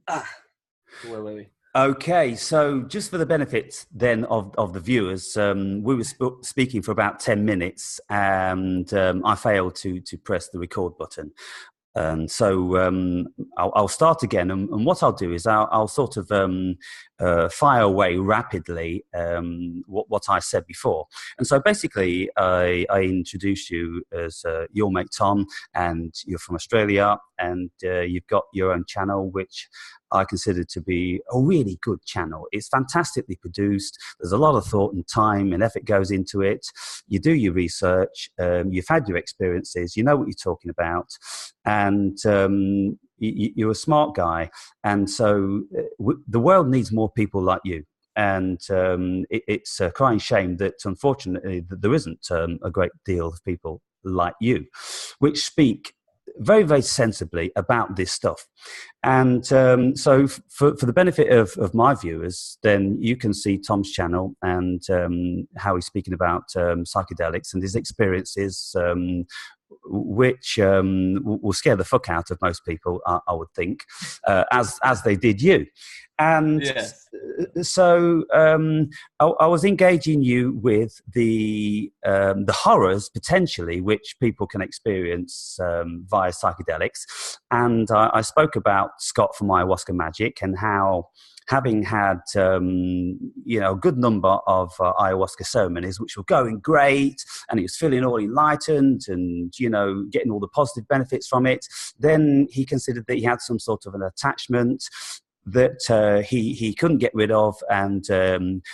Ah, where were we? Okay, so just for the benefit then of the viewers, we were speaking for about 10 minutes and I failed to press the record button. And so I'll start again. And what I'll do is I'll sort of fire away rapidly what I said before. And so basically, I introduced you as your mate Tom, and you're from Australia, and you've got your own channel, which I consider to be a really good channel. It's fantastically produced. There's a lot of thought and time and effort goes into it. You do your research. You've had your experiences. You know what you're talking about. And you're a smart guy. And so the world needs more people like you. And it's a crying shame that, unfortunately, that there isn't a great deal of people like you, which speak very, very sensibly about this stuff. And so for the benefit of my viewers, then you can see Tom's channel and how he's speaking about psychedelics and his experiences, which will scare the fuck out of most people, I would think, as they did you. And Yes. so I was engaging you with the horrors potentially which people can experience via psychedelics, and I spoke about Scott from Ayahuasca Magic and how, having had a good number of ayahuasca ceremonies, which were going great, and he was feeling all enlightened and getting all the positive benefits from it, then he considered that he had some sort of an attachment that he couldn't get rid of, and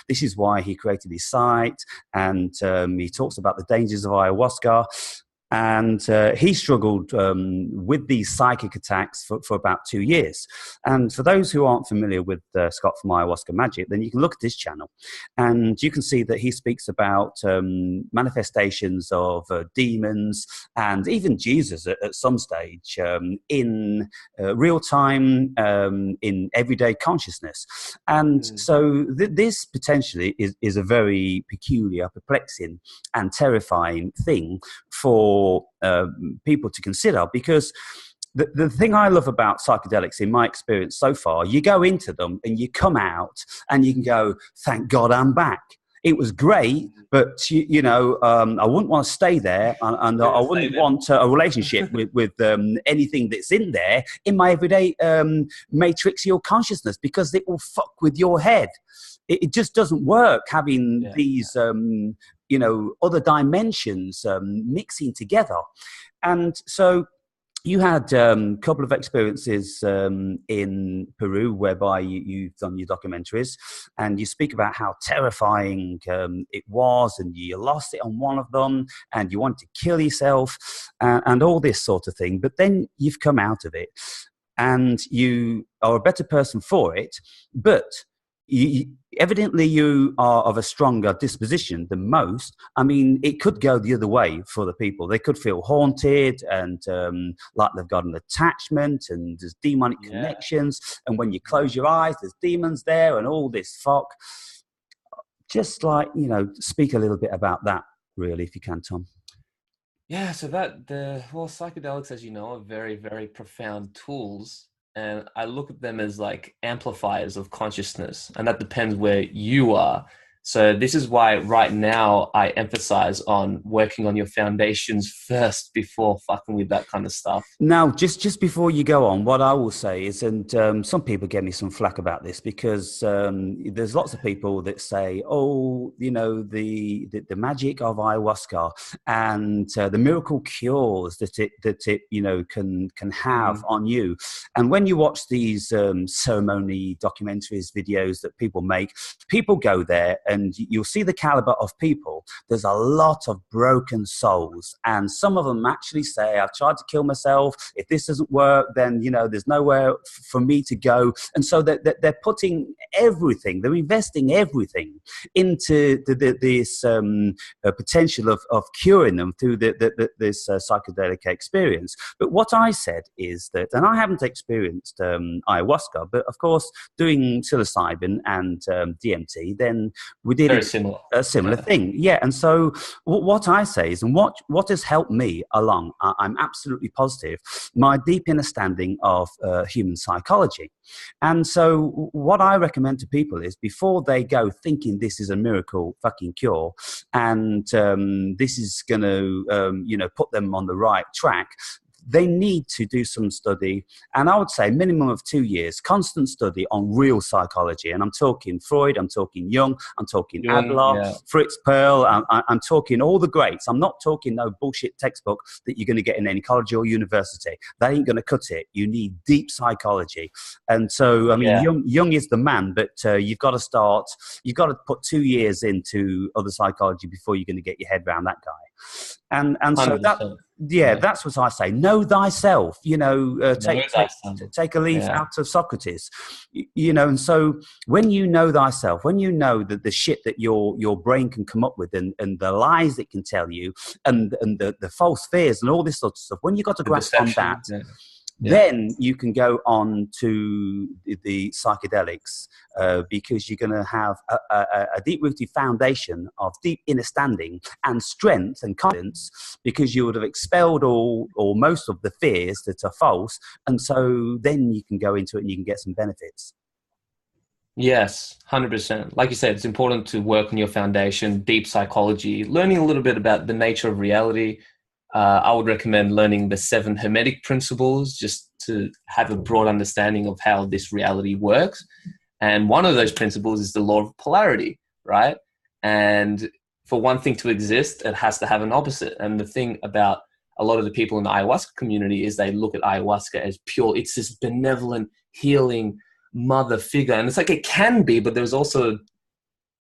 this is why he created his site, and he talks about the dangers of ayahuasca. And he struggled with these psychic attacks for about 2 years. And for those who aren't familiar with Scott from Ayahuasca Magic, then you can look at his channel and you can see that he speaks about manifestations of demons and even Jesus at some stage in real time, in everyday consciousness. And so this potentially is a very peculiar, perplexing and terrifying thing for people to consider, because the thing I love about psychedelics, in my experience so far, you go into them and you come out and you can go, thank God I'm back. It was great, but I wouldn't want to stay there, and I wouldn't want a relationship with anything that's in there in my everyday matrixial consciousness, because it will fuck with your head. It just doesn't work having these other dimensions mixing together. And so you had a couple of experiences in Peru whereby you've done your documentaries, and you speak about how terrifying it was, and you lost it on one of them, and you wanted to kill yourself, and all this sort of thing. But then you've come out of it, and you are a better person for it, but evidently you are of a stronger disposition than most. I mean, it could go the other way for the people. They could feel haunted and like they've got an attachment, and there's demonic connections, and when you close your eyes there's demons there and all this fuck. Just speak a little bit about that, really, if you can, Tom. Yeah, so psychedelics, as you know, are very, very profound tools. And I look at them as like amplifiers of consciousness, and that depends where you are. So this is why right now I emphasize on working on your foundations first before fucking with that kind of stuff. Now, just before you go on, what I will say is, and some people give me some flack about this, because there's lots of people that say, oh, the magic of ayahuasca and the miracle cures that it can have on you. And when you watch these ceremony documentaries, videos that people make, people go there and you'll see the caliber of people. There's a lot of broken souls, and some of them actually say, I've tried to kill myself. If this doesn't work, then there's nowhere for me to go. And so they're putting everything, they're investing everything into this potential of curing them through this psychedelic experience. But what I said is that, and I haven't experienced ayahuasca, but of course doing psilocybin and DMT, then We did Very similar. a similar Yeah. thing. Yeah. And so what I say is, and what has helped me along, I'm absolutely positive, my deep understanding of human psychology. And so what I recommend to people is, before they go thinking this is a miracle fucking cure and this is going to, put them on the right track, they need to do some study, and I would say minimum of 2 years, constant study on real psychology. And I'm talking Freud, I'm talking Jung, I'm talking Jung, Adler, yeah. Fritz Perl, I'm talking all the greats. I'm not talking no bullshit textbook that you're going to get in any college or university. That ain't going to cut it. You need deep psychology. And so, I mean, Yeah. Jung is the man, but you've got to put 2 years into other psychology before you're going to get your head around that guy. And so that, 100%. yeah, that's what I say. Know thyself. Know thyself. Take a leaf Yeah. out of Socrates. And so when you know thyself, when you know that the shit that your brain can come up with, and the lies it can tell you, and the false fears and all this sort of stuff, when you got a The grasp on deception. that, Yeah. then you can go on to the psychedelics, because you're going to have a deep-rooted foundation of deep understanding and strength and confidence, because you would have expelled all or most of the fears that are false, and so then you can go into it and you can get some benefits. Yes, 100%. Like you said, it's important to work on your foundation, deep psychology, learning a little bit about the nature of reality. I would recommend learning the 7 Hermetic principles, just to have a broad understanding of how this reality works. And one of those principles is the law of polarity, right? And for one thing to exist, it has to have an opposite. And the thing about a lot of the people in the ayahuasca community is they look at ayahuasca as pure. It's this benevolent, healing mother figure. And it's like, it can be, but there's also a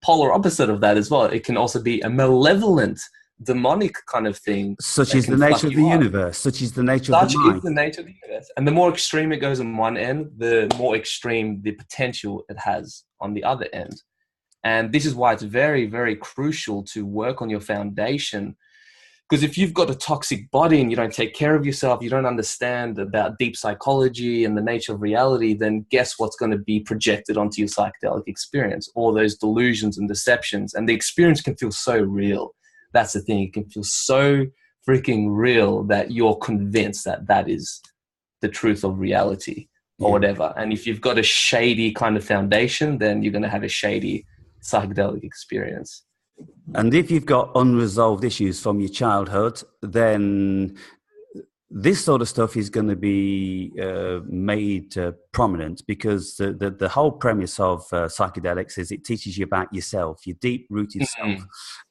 polar opposite of that as well. It can also be a malevolent, demonic kind of thing. Such is the nature of the universe. Such is the nature of the mind. Such is the nature of the universe. And the more extreme it goes on one end, the more extreme the potential it has on the other end. And this is why it's very, very crucial to work on your foundation. Because if you've got a toxic body and you don't take care of yourself, you don't understand about deep psychology and the nature of reality, then guess what's going to be projected onto your psychedelic experience? All those delusions and deceptions. And the experience can feel so real. That's the thing. It can feel so freaking real that you're convinced that that is the truth of reality or whatever. And if you've got a shady kind of foundation, then you're going to have a shady psychedelic experience. And if you've got unresolved issues from your childhood, then this sort of stuff is going to be made prominent, because the whole premise of psychedelics is it teaches you about yourself, your deep-rooted self.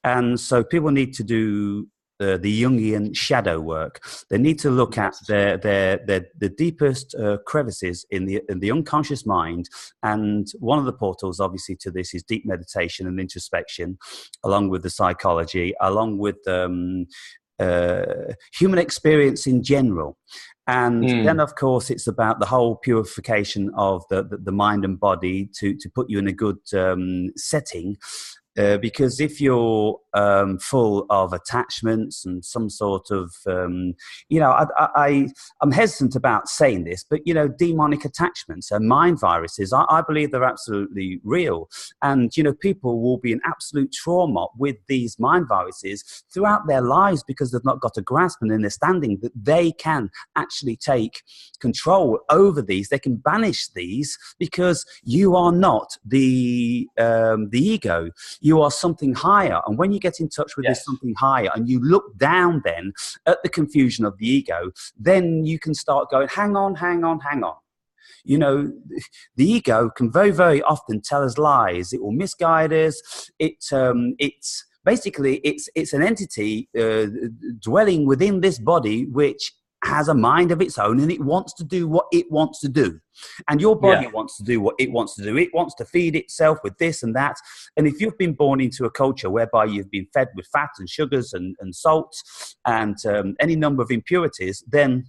And so people need to do the Jungian shadow work. They need to look at the deepest crevices in the unconscious mind. And one of the portals, obviously, to this is deep meditation and introspection, along with the psychology, along with human experience in general. And then, of course, it's about the whole purification of the mind and body to put you in a good setting. Because if you're full of attachments and some sort of, I'm hesitant about saying this, but, demonic attachments and mind viruses, I believe they're absolutely real. And, people will be in absolute trauma with these mind viruses throughout their lives, because they've not got a grasp and understanding that they can actually take control over these. They can banish these, because you are not the ego. You are something higher. And when you get in touch with this something higher and you look down then at the confusion of the ego, then you can start going, hang on. The ego can very, very often tell us lies. It will misguide us. It's basically an entity dwelling within this body, which has a mind of its own, and it wants to do what it wants to do. And your body wants to do what it wants to do. It wants to feed itself with this and that. And if you've been born into a culture whereby you've been fed with fat and sugars and salts and any number of impurities, then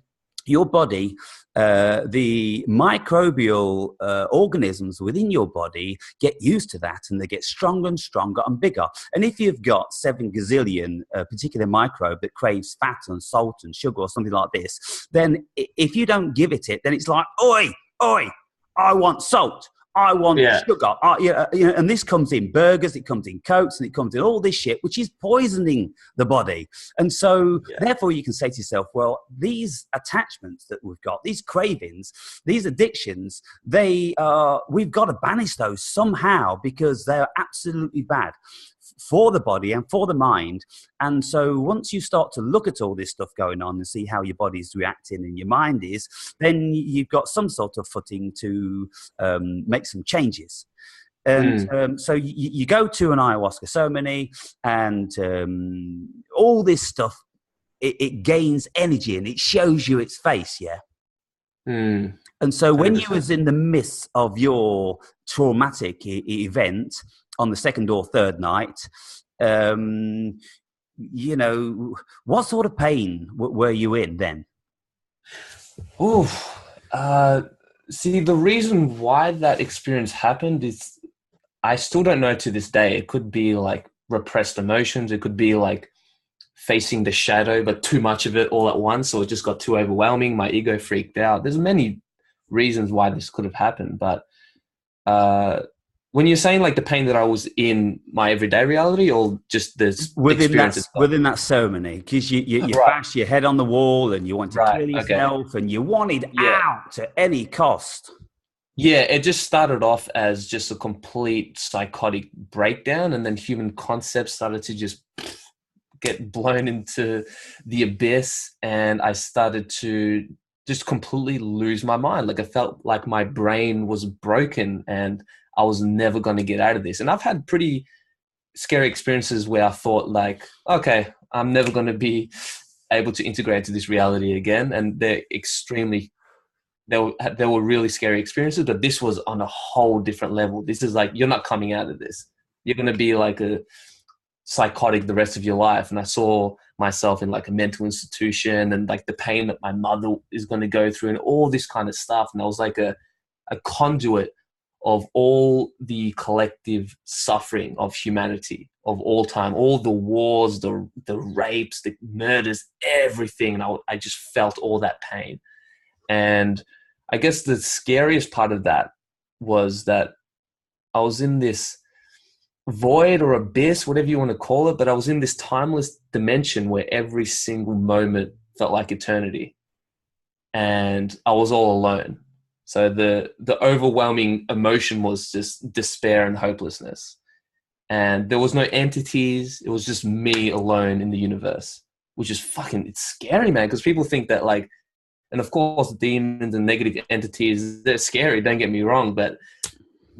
your body, the microbial organisms within your body get used to that, and they get stronger and stronger and bigger. And if you've got 7 gazillion particular microbe that craves fat and salt and sugar or something like this, then if you don't give it, then it's like, oi, I want salt. I want Yeah. sugar. And this comes in burgers, it comes in Cokes, and it comes in all this shit, which is poisoning the body. And so, Yeah. therefore, you can say to yourself, well, these attachments that we've got, these cravings, these addictions, we've got to banish those somehow because they're absolutely bad for the body and for the mind. And so once you start to look at all this stuff going on and see how your body's reacting and your mind is, then you've got some sort of footing to make some changes. And so you go to an ayahuasca ceremony, and all this stuff, it gains energy and it shows you its face, yeah? Mm. And so when you 100%. was in the midst of your traumatic event on the second or third night, what sort of pain were you in then? Ooh. See, the reason why that experience happened is I still don't know to this day. It could be like repressed emotions. It could be like facing the shadow, but too much of it all at once, or it just got too overwhelming. My ego freaked out. There's many reasons why this could have happened, but when you're saying like the pain that I was in my everyday reality, or just this experience itself? Within that ceremony, because you Right. bashed your head on the wall and you want to Right. kill Okay. yourself and you wanted Yeah. out at any cost. Yeah, it just started off as just a complete psychotic breakdown, and then human concepts started to just get blown into the abyss, and I started to just completely lose my mind. Like I felt like my brain was broken and I was never going to get out of this. And I've had pretty scary experiences where I thought like, okay, I'm never going to be able to integrate into this reality again. And they were really scary experiences, but this was on a whole different level. This is like, you're not coming out of this. You're going to be like a psychotic the rest of your life. And I saw myself in like a mental institution, and like the pain that my mother is going to go through and all this kind of stuff. And I was like a conduit of all the collective suffering of humanity of all time, all the wars, the rapes, the murders, everything. And I just felt all that pain. And I guess the scariest part of that was that I was in this void or abyss, whatever you want to call it, but I was in this timeless dimension where every single moment felt like eternity. And I was all alone. So the overwhelming emotion was just despair and hopelessness. And there was no entities. It was just me alone in the universe, which is it's scary, man, because people think that like, and of course demons and negative entities, they're scary, don't get me wrong, but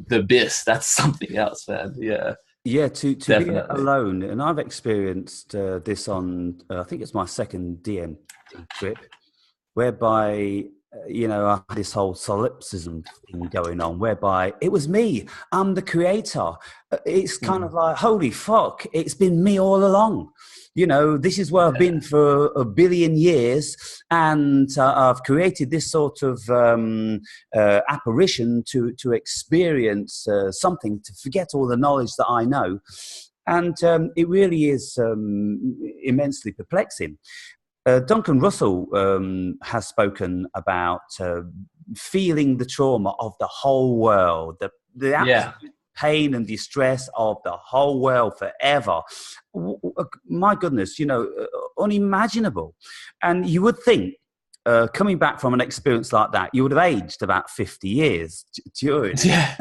the abyss, that's something else, man. Yeah. Yeah, to be Definitely. alone. And I've experienced this on, I think it's my second DMT trip, whereby, I had this whole solipsism thing going on, whereby it was me. I'm the creator. It's kind of like, holy fuck, it's been me all along. This is where I've been for a billion years, and I've created this sort of apparition to experience something, to forget all the knowledge that I know. And it really is immensely perplexing. Duncan Russell has spoken about feeling the trauma of the whole world, the absolute pain and distress of the whole world forever. My goodness, unimaginable. And you would think, coming back from an experience like that, you would have aged about 50 years during. Yeah.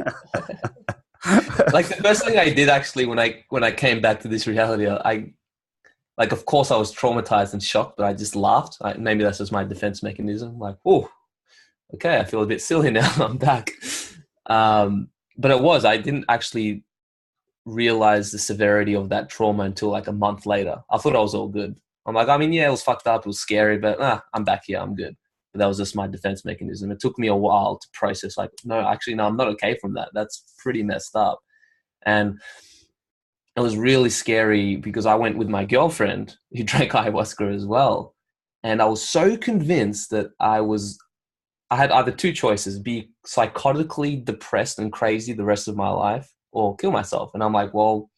Like the first thing I did actually when I came back to this reality, like, of course I was traumatized and shocked, but I just laughed. Maybe that's just my defense mechanism. Like, oh, okay, I feel a bit silly now. I'm back. But I didn't actually realize the severity of that trauma until like a month later. I thought I was all good. I'm like, yeah, it was fucked up. It was scary, but I'm back here. I'm good. But that was just my defense mechanism. It took me a while to process like, no, I'm not okay from that. That's pretty messed up. And it was really scary because I went with my girlfriend who drank ayahuasca as well. And I was so convinced that I had either two choices: be psychotically depressed and crazy the rest of my life, or kill myself. And I'm like, well,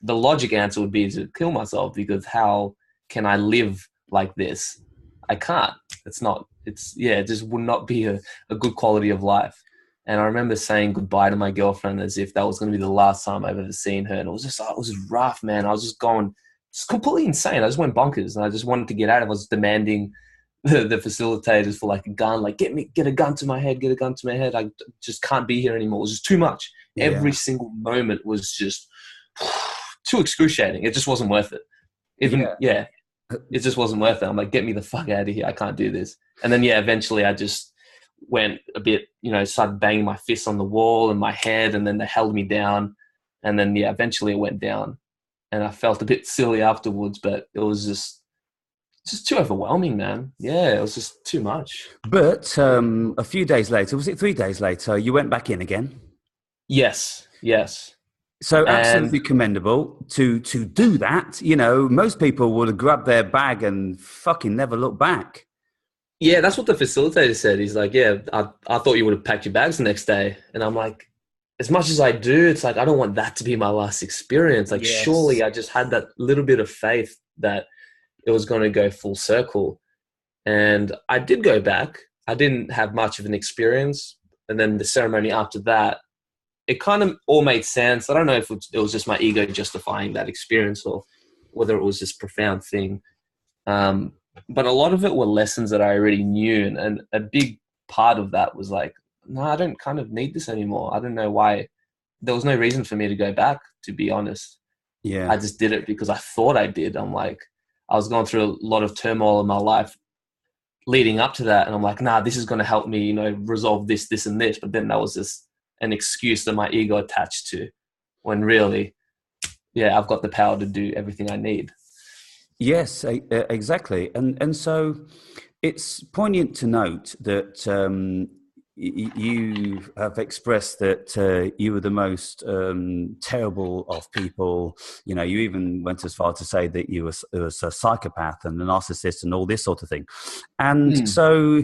the logic answer would be to kill myself, because how can I live like this? I can't. It just would not be a good quality of life. And I remember saying goodbye to my girlfriend as if that was going to be the last time I've ever seen her. And it was just, it was rough, man. I was just going, just completely insane. I just went bonkers, and I just wanted to get out. I was demanding the facilitators for like a gun, like get a gun to my head, get a gun to my head. I just can't be here anymore. It was just too much. Every Yeah. single moment was just too excruciating. It just wasn't worth it. Even, yeah, it just wasn't worth it. I'm like, get me the fuck out of here. I can't do this. And then, yeah, eventually I just went a bit, started banging my fists on the wall and my head, and then they held me down. And then, yeah, eventually it went down, and I felt a bit silly afterwards, but it was just too overwhelming, man. Yeah, it was just too much. But a few days later, was it 3 days later, you went back in again? Yes. So And absolutely commendable to do that. Most people would have grabbed their bag and fucking never looked back. yeah, that's what the facilitator said. He's like, yeah, I thought you would have packed your bags the next day. And I'm like, as much as I do, it's like, I don't want that to be my last experience. Like, Yes. surely I just had that little bit of faith that it was going to go full circle. And I did go back. I didn't have much of an experience. And then the ceremony after that, it kind of all made sense. I don't know if it was just my ego justifying that experience, or whether it was this profound thing. But a lot of it were lessons that I already knew. And a big part of that was like, no, I don't kind of need this anymore. I don't know why. There was no reason for me to go back, to be honest. I Yeah. just did it because I thought I did. I'm like, I was going through a lot of turmoil in my life leading up to that. And I'm like, nah, this is going to help me, resolve this, this, and this. But then that was just an excuse that my ego attached to, when really, yeah, I've got the power to do everything I need. Yes, exactly. And so it's poignant to note that you have expressed that you were the most terrible of people. You even went as far to say that you was a psychopath and a narcissist and all this sort of thing. And Mm. so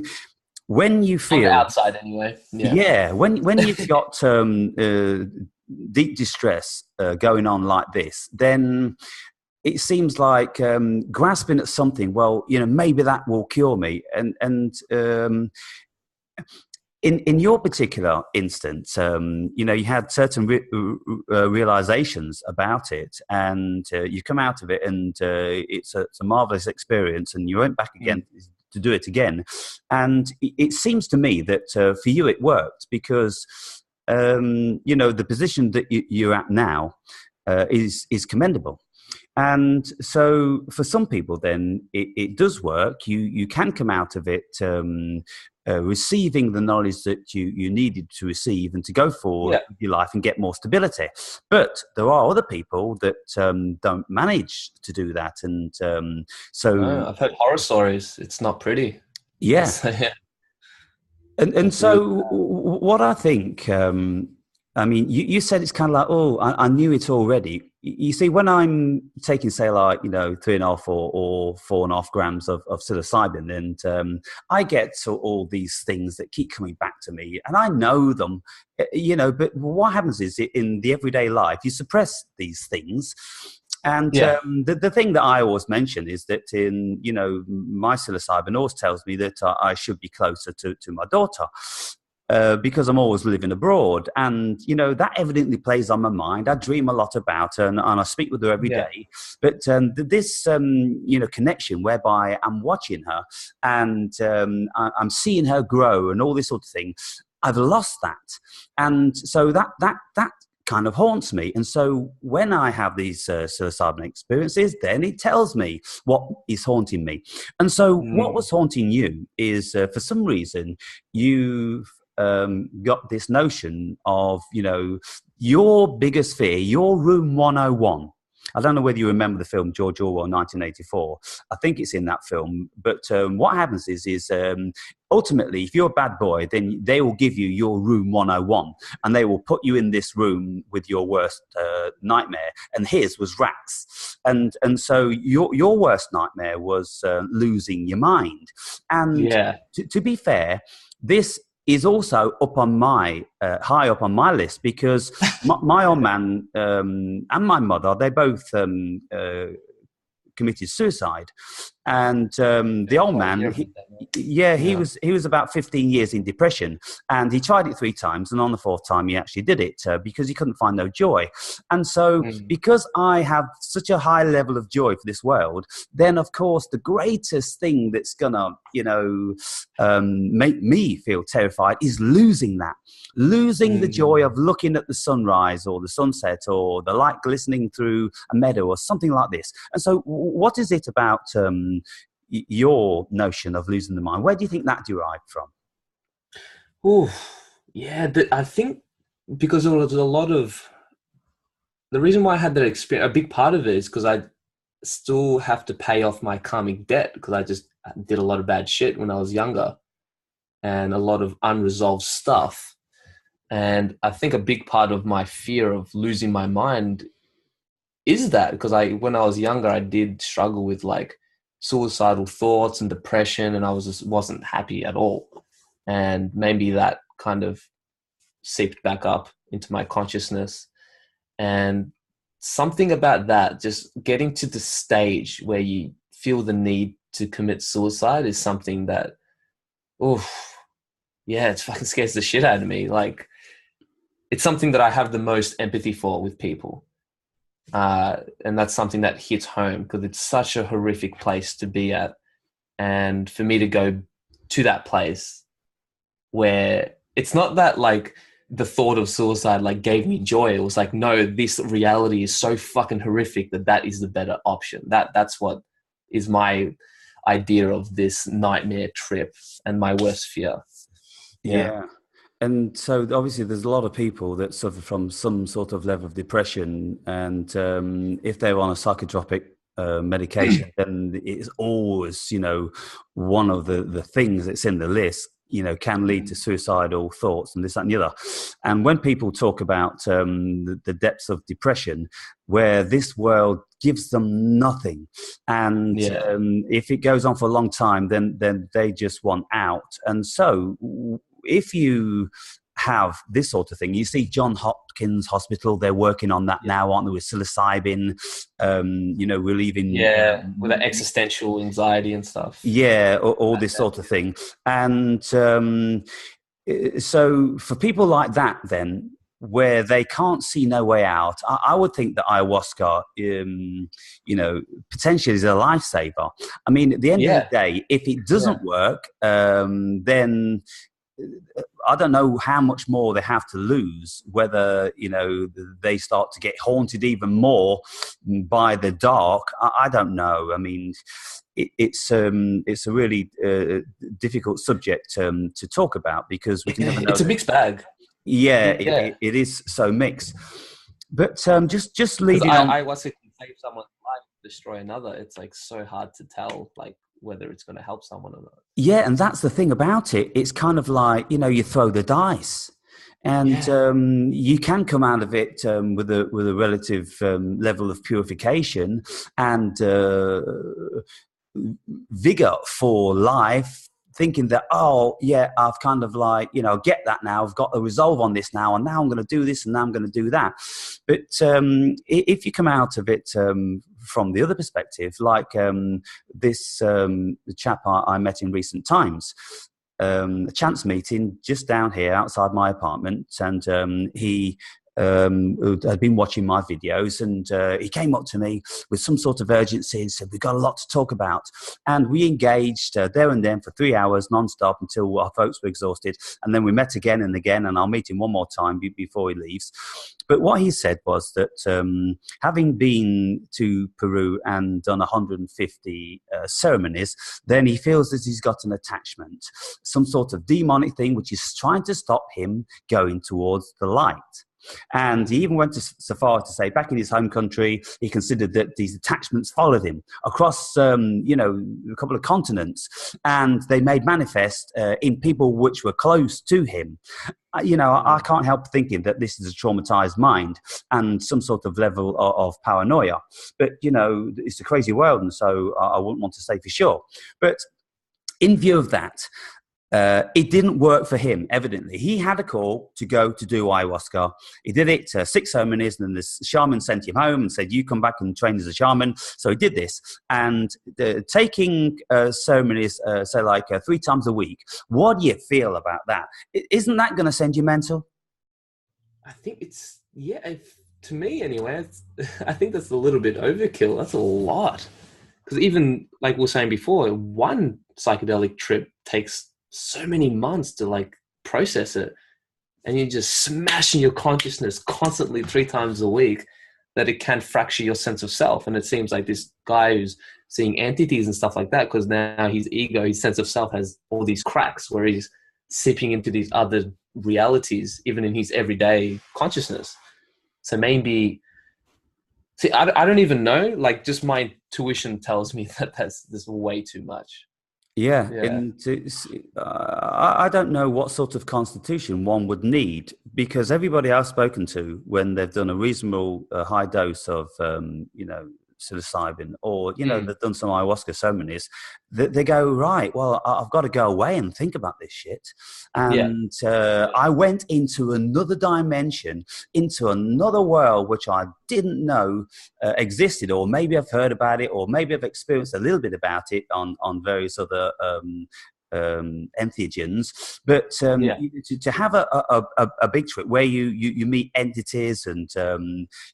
when you On the feel, outside, anyway. Yeah. yeah, when you've got deep distress going on like this, then it seems like grasping at something. Well, maybe that will cure me. And in your particular instance, you had certain realizations about it, and you come out of it, and it's a marvelous experience. And you went back again to do it again, and it seems to me that for you it worked because the position that you're at now is commendable. And so for some people, then it does work. You can come out of it receiving the knowledge that you needed to receive and to go forward Yeah. with your life and get more stability. But there are other people that don't manage to do that. And so, No, I've heard horror stories. It's not pretty. yeah. So, yeah, And it's really, so what I think, I mean, you said it's kind of like, oh, I knew it already. You see, when I'm taking, say, like, 3.5 or 4.5 grams of psilocybin, and I get to all these things that keep coming back to me, and I know them, but what happens is in the everyday life, you suppress these things. And yeah. the thing that I always mention is that in, my psilocybin always tells me that I should be closer to my daughter. Because I'm always living abroad. And, that evidently plays on my mind. I dream a lot about her, and I speak with her every Yeah. day. But this, connection whereby I'm watching her and I'm seeing her grow and all this sort of thing, I've lost that. And so that kind of haunts me. And so when I have these psilocybin experiences, then it tells me what is haunting me. And so what Mm. was haunting you is, for some reason, you've got this notion of, your biggest fear, your room 101. I don't know whether you remember the film George Orwell, 1984. I think it's in that film. But what happens is ultimately, if you're a bad boy, then they will give you your room 101, and they will put you in this room with your worst nightmare. And his was rats. And so your worst nightmare was losing your mind. And Yeah. to be fair, this is also up on my high up on my list, because my old man and my mother, they both committed suicide, And the Yeah, old sorry to hear man, about that, man. yeah, Yeah. he was about 15 years in depression, and he tried it 3 times, and on the fourth time he actually did it because he couldn't find no joy. And so, Mm. because I have such a high level of joy for this world, then of course the greatest thing that's gonna, make me feel terrified is losing that, losing the joy Mm. of looking at the sunrise or the sunset or the light glistening through a meadow or something like this. And so, what is it about your notion of losing the mind? Where do you think that derived from? Ooh, yeah. I think because there was a lot of the reason why I had that experience. A big part of it is because I still have to pay off my karmic debt because I just did a lot of bad shit when I was younger and a lot of unresolved stuff. And I think a big part of my fear of losing my mind is that because when I was younger, I did struggle with like suicidal thoughts and depression, and I wasn't happy at all. And maybe that kind of seeped back up into my consciousness. And something about that, just getting to the stage where you feel the need to commit suicide is something that, oh, yeah, it fucking scares the shit out of me. Like, it's something that I have the most empathy for with people. And that's something that hits home because it's such a horrific place to be at. And for me to go to that place where it's not that like the thought of suicide like gave me joy. It was like, no, this reality is so fucking horrific that is the better option. That's what is my idea of this nightmare trip and my worst fear. Yeah. Yeah. And so obviously there's a lot of people that suffer from some sort of level of depression. And if they're on a psychotropic medication, then it's always, one of the things that's in the list, can lead to suicidal thoughts and this, that, and the other. And when people talk about the depths of depression, where this world gives them nothing, and Yeah. if it goes on for a long time, then they just want out. And so if you have this sort of thing, you see John Hopkins Hospital, they're working on that now, aren't they, with psilocybin, relieving. Yeah. With the existential anxiety and stuff. Yeah, all this sort of thing. And so for people like that, then, where they can't see no way out, I would think that ayahuasca, potentially is a lifesaver. I mean, at the end of the Yeah. day, if it doesn't Yeah. work, then I don't know how much more they have to lose, whether, they start to get haunted even more by the dark. I don't know. I mean, it's a really difficult subject to talk about because we can never know. It's a mixed bag. Yeah, Yeah. it is so mixed. But just Because leading on. ayahuasca can save someone's life, destroy another. It's like so hard to tell, like whether it's going to help someone or not. Yeah, and that's the thing about it. It's kind of like, you throw the dice. And Yeah. you can come out of it with a relative level of purification and vigor for life, thinking that, oh, yeah, I've kind of like, get that now. I've got a resolve on this now, and now I'm going to do this, and now I'm going to do that. But if you come out of it from the other perspective, like this chap I met in recent times, a chance meeting just down here outside my apartment, and he who had been watching my videos, and he came up to me with some sort of urgency and said, we've got a lot to talk about. And we engaged there and then for 3 hours non-stop until our folks were exhausted. And then we met again and again, and I'll meet him one more time before he leaves. But what he said was that having been to Peru and done 150 ceremonies, then he feels that he's got an attachment, some sort of demonic thing which is trying to stop him going towards the light. And he even went so far to say back in his home country, he considered that these attachments followed him across, a couple of continents, and they made manifest in people which were close to him. I can't help thinking that this is a traumatized mind and some sort of level of paranoia. But, it's a crazy world, and so I wouldn't want to say for sure. But in view of that, It didn't work for him, evidently. He had a call to go to do ayahuasca. He did it, 6 ceremonies, and then the shaman sent him home and said, you come back and train as a shaman. So he did this. And taking ceremonies, say like 3 times a week, what do you feel about that? Isn't that going to send you mental? I think it's, yeah, to me anyway, I think that's a little bit overkill. That's a lot. Because even like we were saying before, one psychedelic trip takes so many months to like process it, and you're just smashing your consciousness constantly 3 times a week, that it can fracture your sense of self. And it seems like this guy who's seeing entities and stuff like that, because now his ego, his sense of self has all these cracks where he's seeping into these other realities, even in his everyday consciousness. So maybe, see, I don't even know, like just my tuition tells me that that's way too much. Yeah, Yeah. and I don't know what sort of constitution one would need, because everybody I've spoken to, when they've done a reasonable high dose of, psilocybin, or they've done some ayahuasca ceremonies, they go, right, well, I've got to go away and think about this shit. Yeah. And I went into another dimension, into another world which I didn't know existed, or maybe I've heard about it, or maybe I've experienced a little bit about it on various other entheogens. But Yeah. to have a big trip where you meet entities, and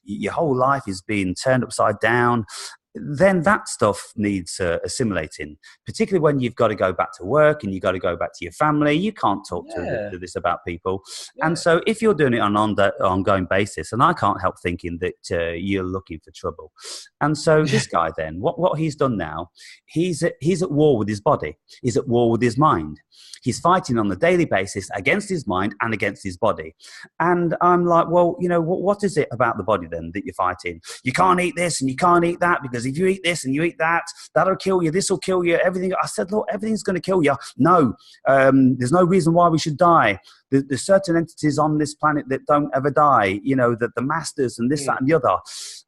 your whole life is being turned upside down, then that stuff needs assimilating, particularly when you've got to go back to work and you've got to go back to your family. You can't talk Yeah. to this about people. And Yeah. so if you're doing it on an ongoing basis, and I can't help thinking that you're looking for trouble. And so this guy then, what he's done now, he's at war with his body. He's at war with his mind. He's fighting on a daily basis against his mind and against his body. And I'm like, well, what is it about the body then that you're fighting? You can't eat this and you can't eat that, because if you eat this and you eat that, that'll kill you. This will kill you. Everything. I said, look, everything's going to kill you. No, there's no reason why we should die. There's certain entities on this planet that don't ever die, the masters and this, that, and the other.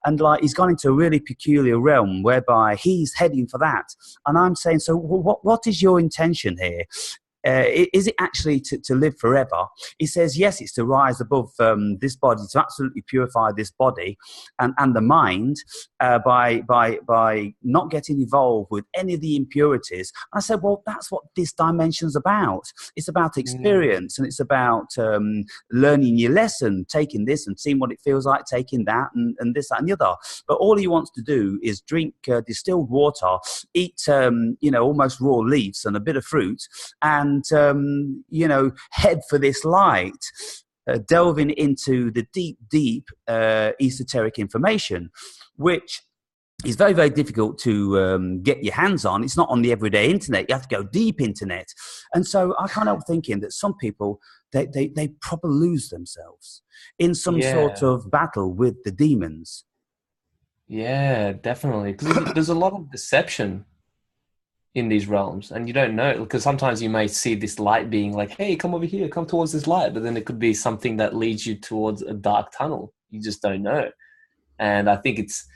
And like, he's gone into a really peculiar realm whereby he's heading for that. And I'm saying, so what is your intention here? Is it actually to live forever? He says, yes, it's to rise above this body, to absolutely purify this body and the mind by not getting involved with any of the impurities. And I said, well, that's what this dimension's about. It's about experience, and it's about learning your lesson, taking this and seeing what it feels like, taking that and this, that, and the other. But all he wants to do is drink distilled water, eat, almost raw leaves and a bit of fruit, and head for this light, delving into the deep esoteric information, which is very, very difficult to get your hands on. It's not on the everyday internet. You have to go deep internet. And so I can't help thinking that some people, they probably lose themselves in some sort of battle with the demons. Yeah, definitely. Because there's a lot of deception in these realms, and you don't know, because sometimes you may see this light being like, hey, come over here, come towards this light, but then it could be something that leads you towards a dark tunnel. You just don't know. And I think it's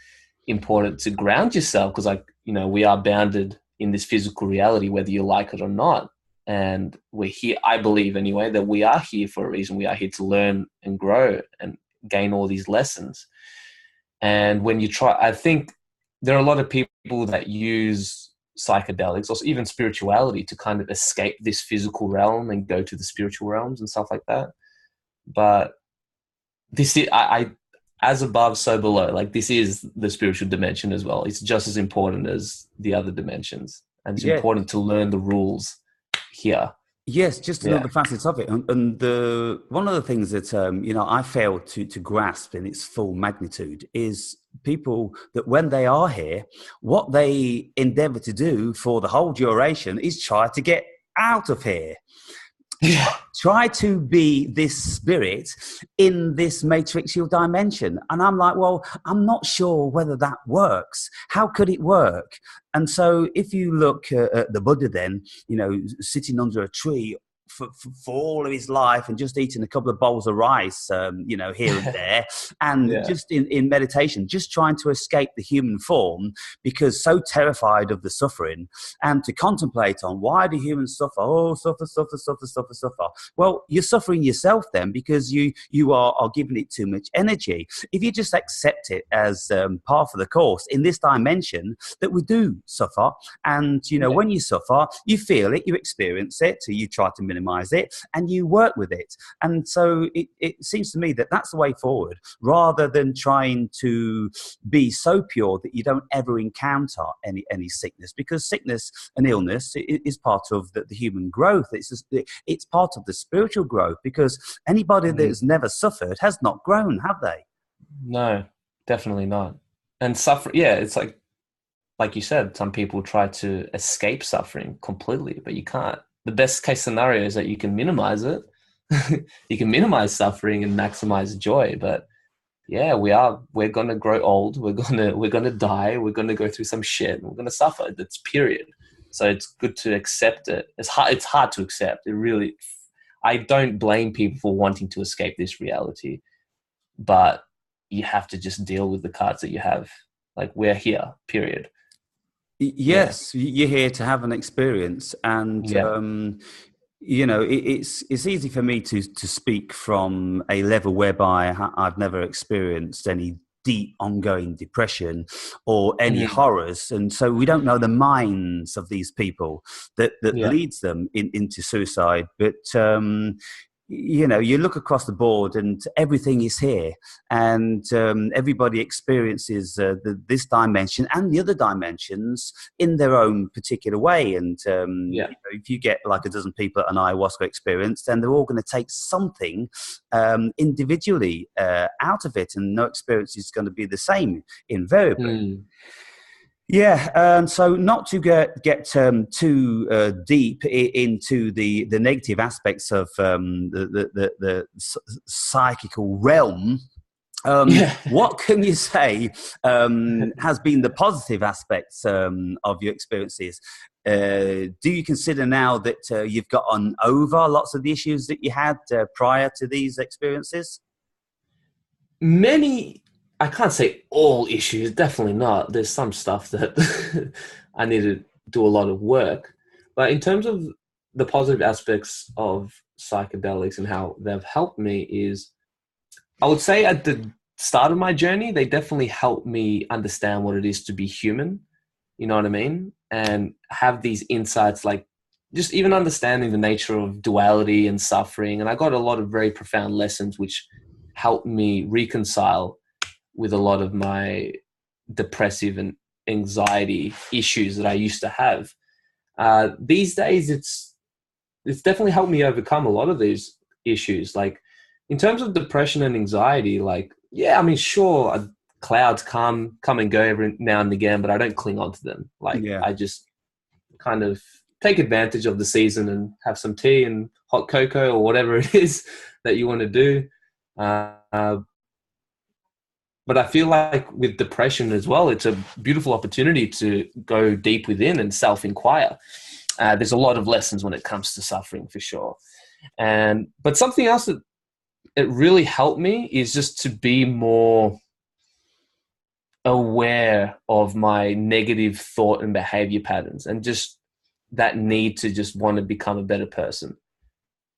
important to ground yourself, because we are bounded in this physical reality, whether you like it or not. And we're here, I believe anyway, that we are here for a reason. We are here to learn and grow and gain all these lessons. And when you try, I think there are a lot of people that use psychedelics or even spirituality to kind of escape this physical realm and go to the spiritual realms and stuff like that. But this is, I as above, so below. Like, this is the spiritual dimension as well. It's just as important as the other dimensions, and it's important to learn the rules here. Yes, just another facet of it. And one of the things that, I fail to grasp in its full magnitude is people that when they are here, what they endeavor to do for the whole duration is try to get out of here. Try to be this spirit in this matrixial dimension. And I'm like, well, I'm not sure whether that works. How could it work? And so if you look at the Buddha then, sitting under a tree for all of his life and just eating a couple of bowls of rice, here and there, and Yeah. just in meditation, just trying to escape the human form because so terrified of the suffering, and to contemplate on why do humans suffer? Oh, suffer, suffer, suffer, suffer, suffer. Well, you're suffering yourself then because you are giving it too much energy. If you just accept it as part of the course in this dimension that we do suffer, and when you suffer, you feel it, you experience it, so you try to minimize it, and you work with it. And so it seems to me that that's the way forward, rather than trying to be so pure that you don't ever encounter any sickness, because sickness and illness is part of the human growth. It's part of the spiritual growth, because anybody that's never suffered has not grown, have they? No, definitely not. And suffer, yeah, it's like you said, some people try to escape suffering completely, but you can't. The best case scenario is that you can minimize it. You can minimize suffering and maximize joy. But yeah, we're gonna grow old. We're gonna die. We're gonna go through some shit. We're gonna suffer. That's period. So it's good to accept it. It's hard to accept. It really. I don't blame people for wanting to escape this reality, but you have to just deal with the cards that you have. Like, we're here, period. Yeah. Yes, you're here to have an experience, and Yeah. it's easy for me to speak from a level whereby I've never experienced any deep ongoing depression or any Mhm. horrors, and so we don't know the minds of these people that Yeah. leads them into suicide. But you look across the board and everything is here, and everybody experiences this dimension and the other dimensions in their own particular way. And Yeah. if you get like a dozen people at an ayahuasca experience, then they're all going to take something individually out of it, and no experience is going to be the same invariably. Mm. Yeah, so not to get too deep into the negative aspects of the psychical realm. Yeah. What can you say has been the positive aspects of your experiences? Do you consider now that you've gotten over lots of the issues that you had prior to these experiences? Many, I can't say all issues, definitely not. There's some stuff that I need to do a lot of work. But in terms of the positive aspects of psychedelics and how they've helped me is, I would say at the start of my journey, they definitely helped me understand what it is to be human. You know what I mean? And have these insights, like just even understanding the nature of duality and suffering. And I got a lot of very profound lessons, which helped me reconcile with a lot of my depressive and anxiety issues that I used to have. These days, it's definitely helped me overcome a lot of these issues. Like, in terms of depression and anxiety, like, yeah, I mean, sure, clouds come and go every now and again, but I don't cling on to them. Like, Yeah. I just kind of take advantage of the season and have some tea and hot cocoa or whatever it is that you want to do. But I feel like with depression as well, it's a beautiful opportunity to go deep within and self-inquire. There's a lot of lessons when it comes to suffering, for sure. But something else that it really helped me is just to be more aware of my negative thought and behavior patterns, and just that need to just want to become a better person.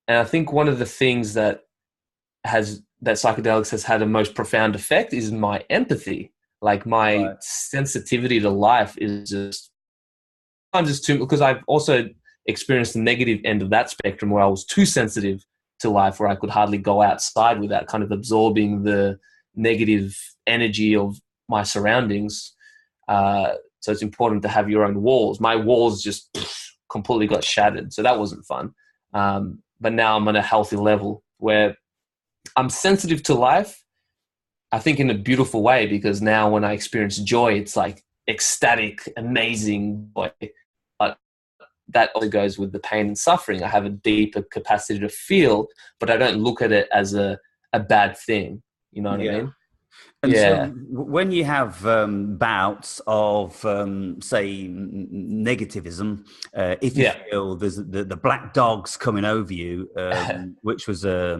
And I think one of the things that psychedelics has had a most profound effect is my empathy. Like, my Right. sensitivity to life is just sometimes it's too, because I've also experienced the negative end of that spectrum where I was too sensitive to life, where I could hardly go outside without kind of absorbing the negative energy of my surroundings. So it's important to have your own walls. My walls just completely got shattered, so that wasn't fun. But now I'm on a healthy level where I'm sensitive to life, I think in a beautiful way, because now when I experience joy, it's like ecstatic, amazing joy. But that also goes with the pain and suffering. I have a deeper capacity to feel, but I don't look at it as a bad thing. You know what I Yeah. mean? And so, Yeah. when you have bouts of, say, negativism, if you Yeah. feel there's the black dogs coming over you, which was a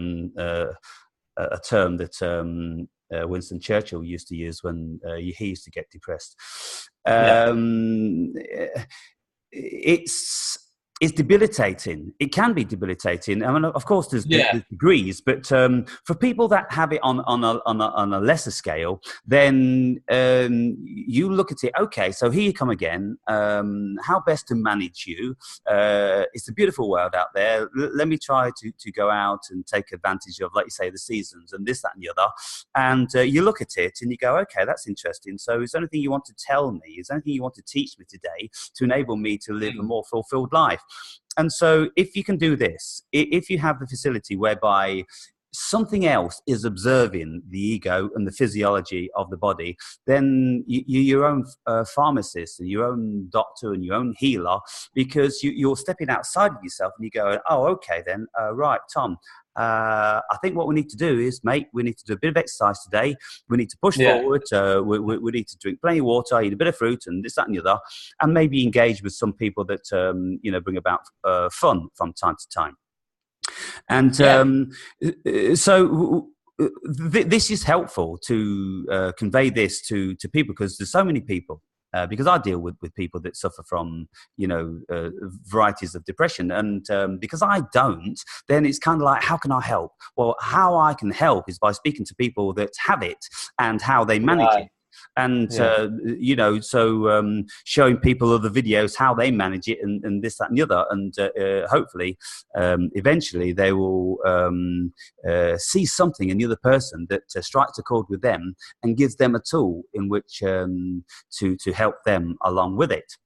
term that Winston Churchill used to use when he used to get depressed. Yeah. It's it's debilitating. It can be debilitating. I mean, of course, Yeah. there's degrees, but for people that have it on a lesser scale, then you look at it. Okay, so here you come again. How best to manage you? It's a beautiful world out there. Let me try to go out and take advantage of, like you say, the seasons and this, that, and the other. And you look at it and you go, okay, that's interesting. So, is there anything you want to tell me? Is there anything you want to teach me today to enable me to live a Mm. more fulfilled life? And so, if you can do this, if you have the facility whereby something else is observing the ego and the physiology of the body, then you're your own pharmacist and your own doctor and your own healer, because you're stepping outside of yourself and you go, oh, okay, then, right, Tom. I think what we need to do is, mate, we need to do a bit of exercise today. We need to push Yeah. forward. We need to drink plenty of water, eat a bit of fruit, and this, that, and the other, and maybe engage with some people that bring about fun from time to time. And Yeah. this is helpful to convey this to people, because there's so many people. Because I deal with people that suffer from, varieties of depression. And because I don't, then it's kind of like, how can I help? Well, how I can help is by speaking to people that have it and how they manage it. Right. And, Yeah. showing people other videos, how they manage it, and this, that, and the other. And hopefully, eventually, they will see something in the other person that strikes a chord with them and gives them a tool in which to help them along with it.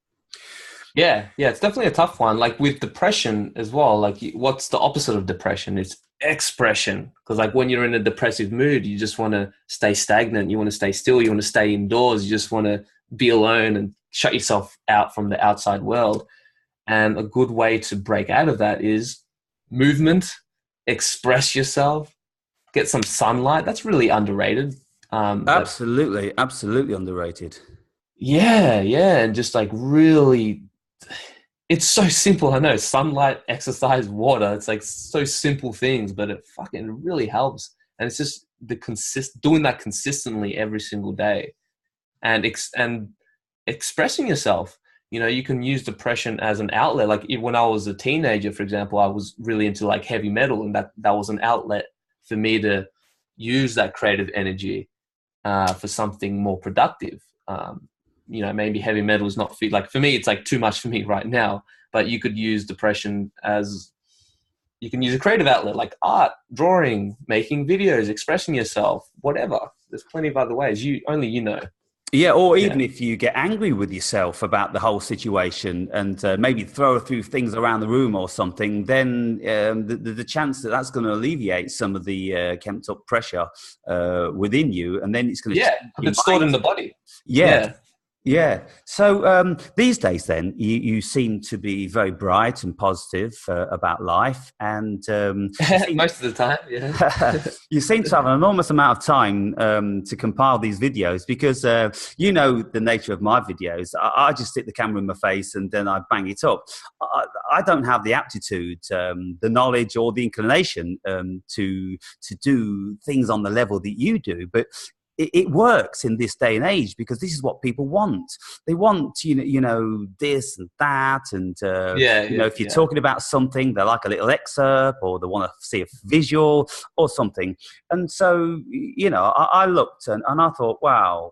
Yeah, yeah, it's definitely a tough one. Like with depression as well, like what's the opposite of depression? It's expression. Because like when you're in a depressive mood, you just want to stay stagnant, you want to stay still, you want to stay indoors, you just want to be alone and shut yourself out from the outside world. And a good way to break out of that is movement, express yourself, get some sunlight. That's really underrated. But Absolutely, absolutely underrated. yeah, yeah, and just like really, it's so simple. I know sunlight, exercise, water. It's like so simple things, but it fucking really helps. And it's just doing that consistently every single day, and expressing yourself. You know, you can use depression as an outlet. Like when I was a teenager, for example, I was really into like heavy metal, and that was an outlet for me to use that creative energy for something more productive. Maybe heavy metal is not like for me, it's like too much for me right now, but you could use depression as you can use a creative outlet like art, drawing, making videos, expressing yourself, whatever. There's plenty of other ways. You know. Yeah, or Yeah. even if you get angry with yourself about the whole situation and maybe throw a few things around the room or something, then the chance that that's going to alleviate some of the kemped up pressure within you, and then it's going to Yeah. change Because your it's stored mind. in the body. Yeah, Yeah. yeah. So these days, then you seem to be very bright and positive about life, and you seem Most of the time. Yeah. you seem to have an enormous amount of time to compile these videos, because you know the nature of my videos. I just stick the camera in my face and then I bang it up. I don't have the aptitude, the knowledge, or the inclination to do things on the level that you do, but it works in this day and age, because this is what people want. They want, this and that. And, Yeah. Yeah. if you're Yeah. talking about something, they like a little excerpt, or they want to see a visual or something. And so, I looked and I thought, wow,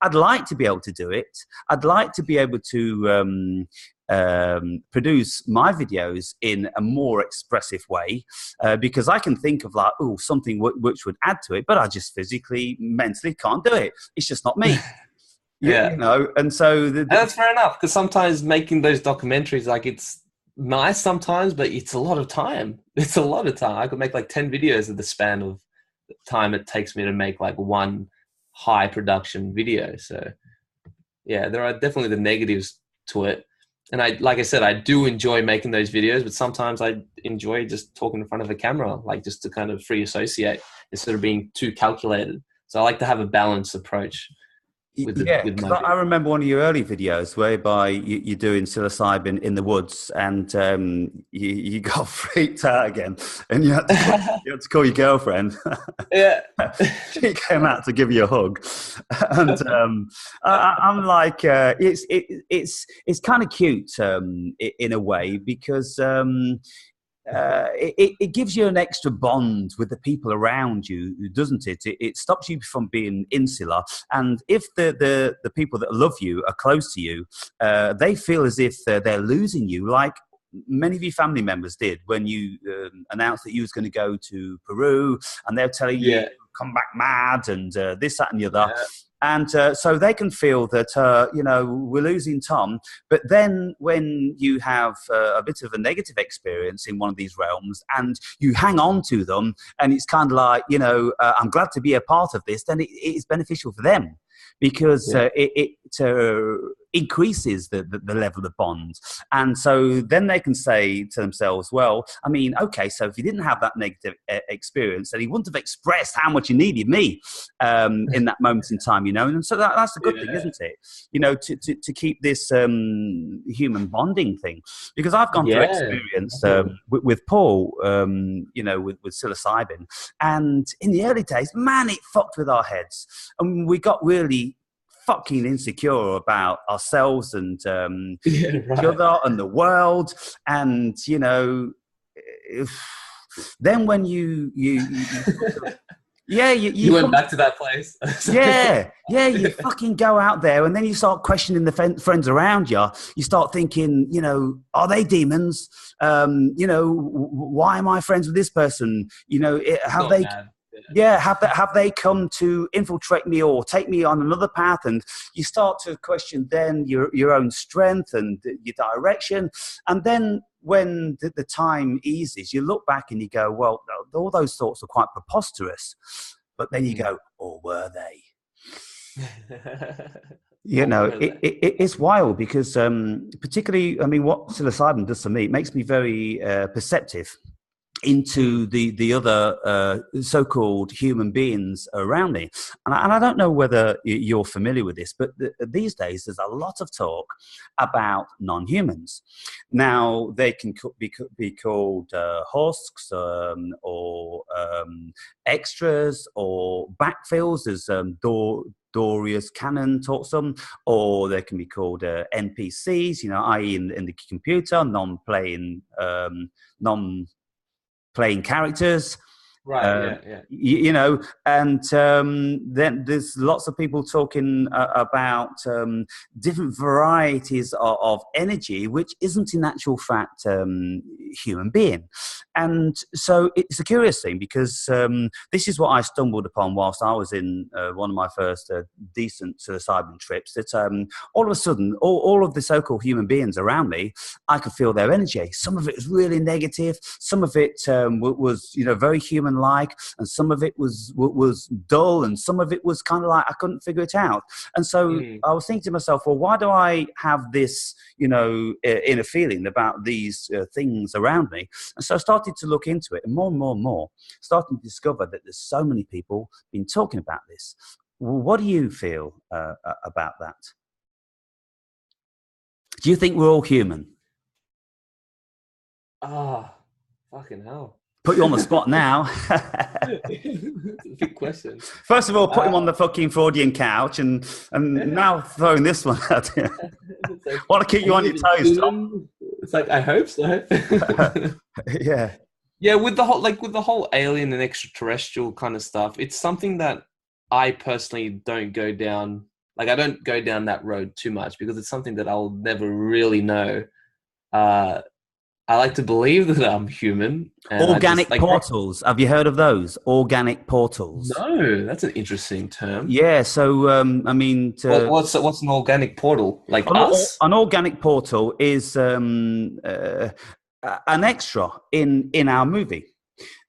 I'd like to be able to do it. I'd like to be able to, produce my videos in a more expressive way, because I can think of like, something which would add to it, but I just physically, mentally can't do it. It's just not me. Yeah. And so And that's fair enough, because sometimes making those documentaries, like it's nice sometimes, but it's a lot of time. It's a lot of time. I could make like 10 videos in the span of time it takes me to make like one high production video. So yeah, there are definitely the negatives to it. And like I said, I do enjoy making those videos, but sometimes I enjoy just talking in front of a camera, like just to kind of free associate instead of being too calculated. So I like to have a balanced approach Yeah, with because my I videos. remember one of your early videos whereby you're doing psilocybin in the woods, and you got freaked out again, and you had to call your girlfriend. Yeah. She came out to give you a hug, and I'm like, it's kind of cute in a way, because it gives you an extra bond with the people around you, doesn't it? It stops you from being insular. And if the people that love you are close to you, they feel as if they're losing you, like many of your family members did when you announced that you was going to go to Peru, and they're telling you, Yeah. come back mad, and this, that, and the other. Yeah. And so they can feel that, we're losing Tom. But then when you have a bit of a negative experience in one of these realms, and you hang on to them, and it's kind of like, I'm glad to be a part of this, then it is beneficial for them, because Yeah. it increases the level of bond. And so then they can say to themselves, well, I mean, okay, so if you didn't have that negative experience, then he wouldn't have expressed how much he needed me in that moment in time, and so that's a good thing, Yeah. isn't it? To keep this human bonding thing, because I've gone through Yeah. experience Definitely. with Paul, with psilocybin, and in the early days, man, it fucked with our heads, and we got really fucking insecure about ourselves and Yeah. each Right. other and the world. And then when you sort of, yeah, you You went come, back to that place. yeah, you fucking go out there, and then you start questioning the friends around you. You start thinking, are they demons? Why am I friends with this person? Have Not they, mad. yeah, have they come to infiltrate me or take me on another path? And you start to question then your own strength and your direction. And then when the time eases, you look back and you go, well, all those thoughts are quite preposterous. But then you Mm. go, or were they? Or were they? It's wild, because particularly, I mean, what psilocybin does for me, it makes me very perceptive into Mm. the other so-called human beings around me. And I don't know whether you're familiar with this, but these days there's a lot of talk about non-humans. Now, they can be called husks, or extras, or backfills, as Dorius Cannon taught some, or they can be called NPCs, i.e. in the computer, non-playing characters. Right. um, Yeah. Yeah. and then there's lots of people talking about different varieties of energy, which isn't in actual fact human being. And so it's a curious thing, because this is what I stumbled upon whilst I was in one of my first decent psilocybin trips, that all of a sudden, all of the so-called human beings around me, I could feel their energy. Some of it was really negative, some of it was very human-like, and some of it was dull, and some of it was kind of like I couldn't figure it out. And so Mm. I was thinking to myself, well, why do I have this inner feeling about these things around me? And so I started to look into it, and more, starting to discover that there's so many people been talking about this. What do you feel about that? Do you think we're all human? Ah, fucking hell. Put you on the spot now. It's a big question. First of all, put him on Uh, the fucking Freudian couch, and now throwing this one at you. it's like, Want to keep are you on you your even toes, human? It's like, I hope so. Tom. Yeah. Yeah, with the whole alien and extraterrestrial kind of stuff, it's something that I personally don't go down. Like, I don't go down that road too much, because it's something that I'll never really know. Uh, I like to believe that I'm human, and I just Organic like. portals. Have you heard of those? Organic portals. No, that's an interesting term. Yeah. So, I mean, What's an organic portal? Like us? an organic portal is an extra in our movie.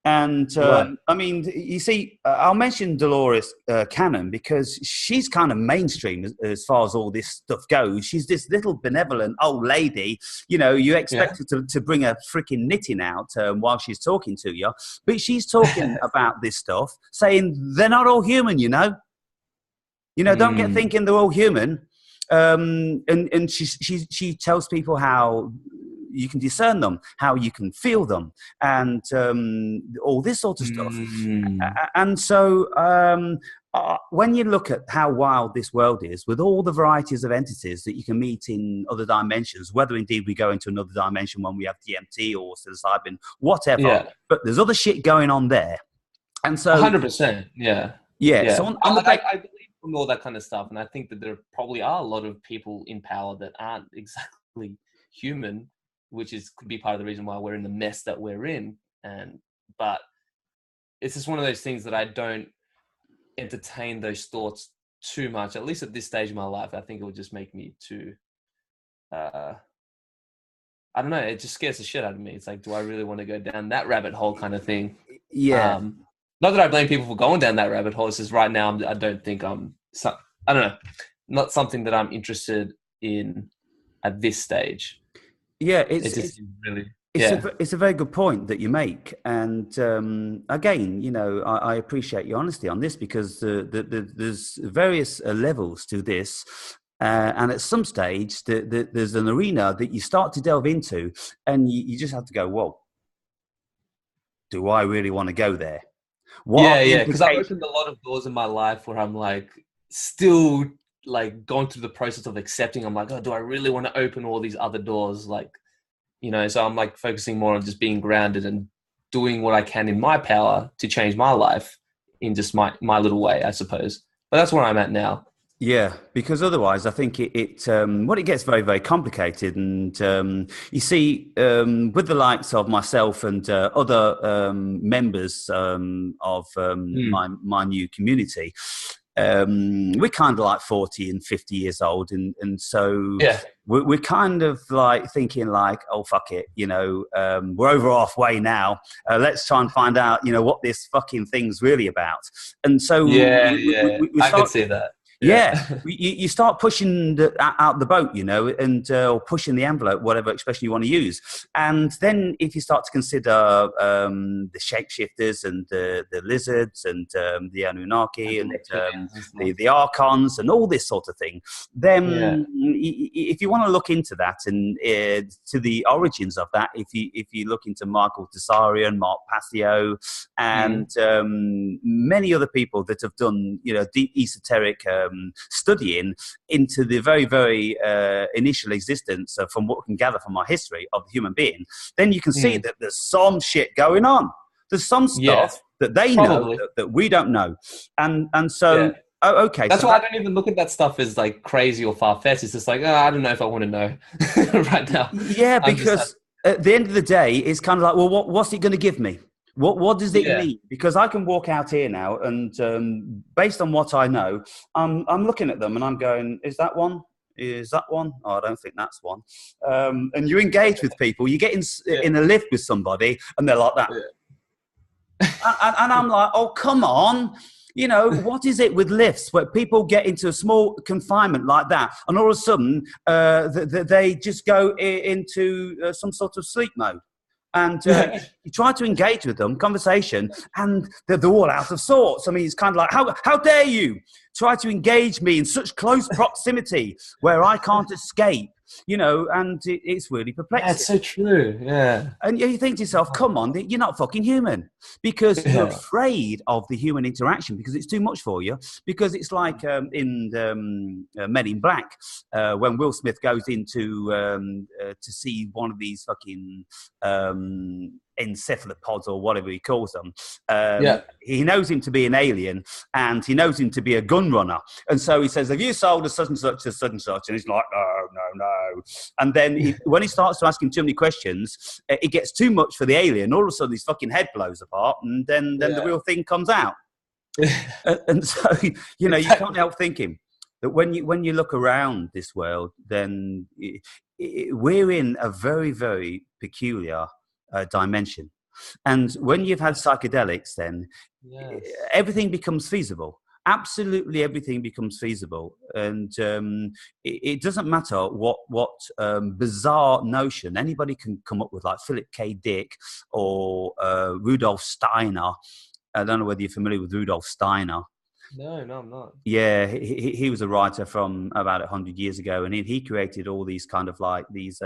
And Right. I mean, you see, I'll mention Dolores Cannon because she's kind of mainstream as far as all this stuff goes. She's this little benevolent old lady. You know, you Yeah. expect her to bring a freaking knitting out while she's talking to you, but she's talking about this stuff, saying they're not all human. You know, don't get Mm, thinking they're all human. And she tells people how you can discern them, how you can feel them, and all this sort of stuff. mm, And so when you look at how wild this world is, with all the varieties of entities that you can meet in other dimensions, whether indeed we go into another dimension when we have DMT or psilocybin, whatever, yeah. but there's other shit going on there. And so, 100%. Yeah. yeah, so Yeah. on the back. I believe in all that kind of stuff. And I think that there probably are a lot of people in power that aren't exactly human, which is could be part of the reason why we're in the mess that we're in. But it's just one of those things that I don't entertain those thoughts too much, at least at this stage of my life. I think it would just make me too, uh, I don't know, it just scares the shit out of me. It's like, do I really want to go down that rabbit hole kind of thing? Yeah. Not that I blame people for going down that rabbit hole. It's just right now, I don't think I don't know, not something that I'm interested in at this stage. Yeah, It just seems really, it's yeah, it's a very good point that you make, and again, you know, I appreciate your honesty on this because there's various levels to this, and at some stage, there's an arena that you start to delve into, and you just have to go, "Whoa, do I really want to go there? What are yeah, the yeah. Because I've implications?" opened a lot of doors in my life where I'm like still like going through the process of accepting. I'm like, oh, do I really want to open all these other doors? Like, so I'm like focusing more on just being grounded and doing what I can in my power to change my life in just my little way, I suppose. But that's where I'm at now. Yeah, because otherwise, I think it gets very, very complicated, and you see, with the likes of myself and other members of Mm. my new community, we're kind of like 40 and 50 years old, and so Yeah. we're kind of like thinking like, oh fuck it, we're over halfway now. Let's try and find out, what this fucking thing's really about, and so Yeah, yeah. we I could start. see that. Yeah, Yeah. you start pushing out the boat, and or pushing the envelope, whatever expression you want to use. And then if you start to consider the shapeshifters and the lizards and the Anunnaki And the and reptilians and stuff. the Archons and all this sort of thing, Yeah. then if you want to look into that and to the origins of that, if you look into Michael Tessarian, Mark Passio, Mm. and many other people that have done deep esoteric studying into the very, very initial existence, from what we can gather from our history of the human being, then you can see Mm. that there's some shit going on. There's some Yeah. stuff that they know Probably. that we don't know, and Yeah. so okay, That's so why I that. don't even look at that stuff as like crazy or far fetched. It's just like, oh, I don't know if I want to know right now. Yeah, I'm just, because at the end of the day, it's kind of like, well, what's it going to give me? What does it yeah, mean? Because I can walk out here now, and based on what I know, I'm looking at them and I'm going, is that one? Is that one? Oh, I don't think that's one. And you engage with people. You get yeah, in a lift with somebody, and they're like that. yeah. And I'm like, oh, come on. What is it with lifts where people get into a small confinement like that, and all of a sudden they just go into some sort of sleep mode? And you try to engage with them, conversation, and they're all out of sorts. I mean, it's kind of like, how dare you try to engage me in such close proximity where I can't escape, and it's really Yeah, perplexing. it's so true. Yeah. And you think to yourself, come on, you're not fucking human, because you're Yeah. afraid of the human interaction because it's too much for you. Because it's like in Men in Black, when Will Smith goes into to see one of these fucking encephalopods or whatever he calls them. Yeah. He knows him to be an alien, and he knows him to be a gun runner. And so he says, have you sold a such and such to such and such? And he's like, no. And then when he starts to ask him too many questions, it gets too much for the alien. All of a sudden, his fucking head blows apart, and then the real thing comes out. And so, you can't help thinking that when you look around this world, then we're in a very, very peculiar dimension. And when you've had psychedelics, then Yes. everything becomes feasible. Absolutely everything becomes feasible, and it doesn't matter what bizarre notion anybody can come up with, like Philip K. Dick or Rudolf Steiner. I don't know whether you're familiar with Rudolf Steiner. No, no, I'm not. Yeah, he was a writer from about 100 years ago, and he created all these kind of like these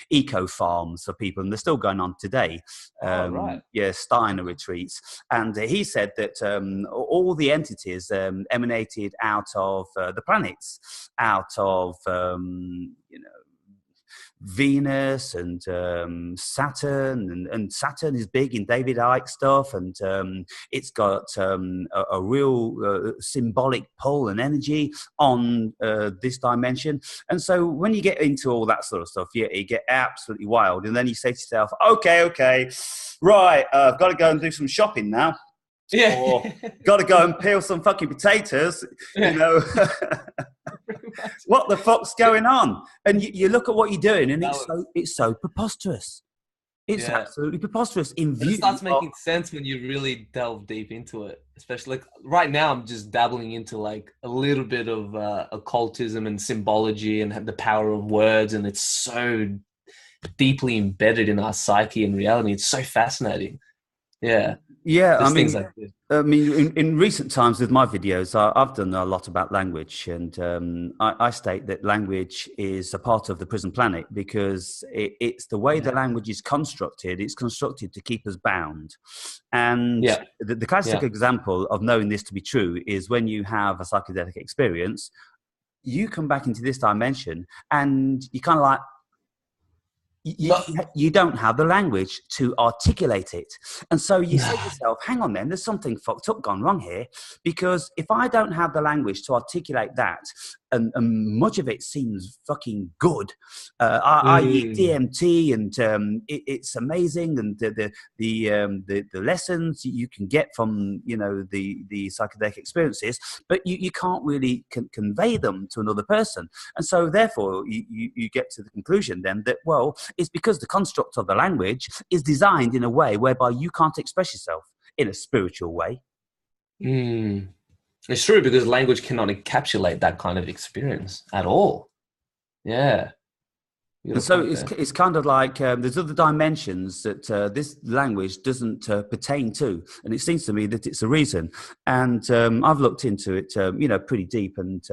eco farms for people, and they're still going on today. Oh, right. Yeah, Steiner Okay. retreats, and he said that all the entities emanated out of the planets, out of Venus and Saturn, and Saturn is big in David Icke stuff, and it's got a real symbolic pull and energy on this dimension. And so when you get into all that sort of stuff, you get absolutely wild, and then you say to yourself, okay, right, I've got to go and do some shopping now. Yeah. Or got to go and peel some fucking potatoes, Yeah. What the fuck's going on? And you look at what you're doing, and That it's so preposterous. It's Yeah. absolutely preposterous in But it view starts of, making sense when you really delve deep into it. Especially like right now, I'm just dabbling into like a little bit of occultism and symbology and the power of words, and it's so deeply embedded in our psyche and reality. It's so fascinating. Yeah, yeah. there's things like this. In recent times with my videos, I've done a lot about language, and I state that language is a part of the prison planet because it's the way the Yeah. language is constructed. It's constructed to keep us bound. And Yeah. the classic Yeah. example of knowing this to be true is when you have a psychedelic experience, you come back into this dimension and you kind of like, you don't have the language to articulate it. And so you say to yourself, hang on then, there's something fucked up gone wrong here, because if I don't have the language to articulate that, and much of it seems fucking good. I eat DMT, and it's amazing, and the lessons you can get from the psychedelic experiences, but you can't really convey them to another person, and so therefore you get to the conclusion then that, well, it's because the construct of the language is designed in a way whereby you can't express yourself in a spiritual way. It's true, because language cannot encapsulate that kind of experience at all. Yeah. And so it's kind of like there's other dimensions that this language doesn't pertain to, and it seems to me that it's a reason. And I've looked into it, pretty deep, and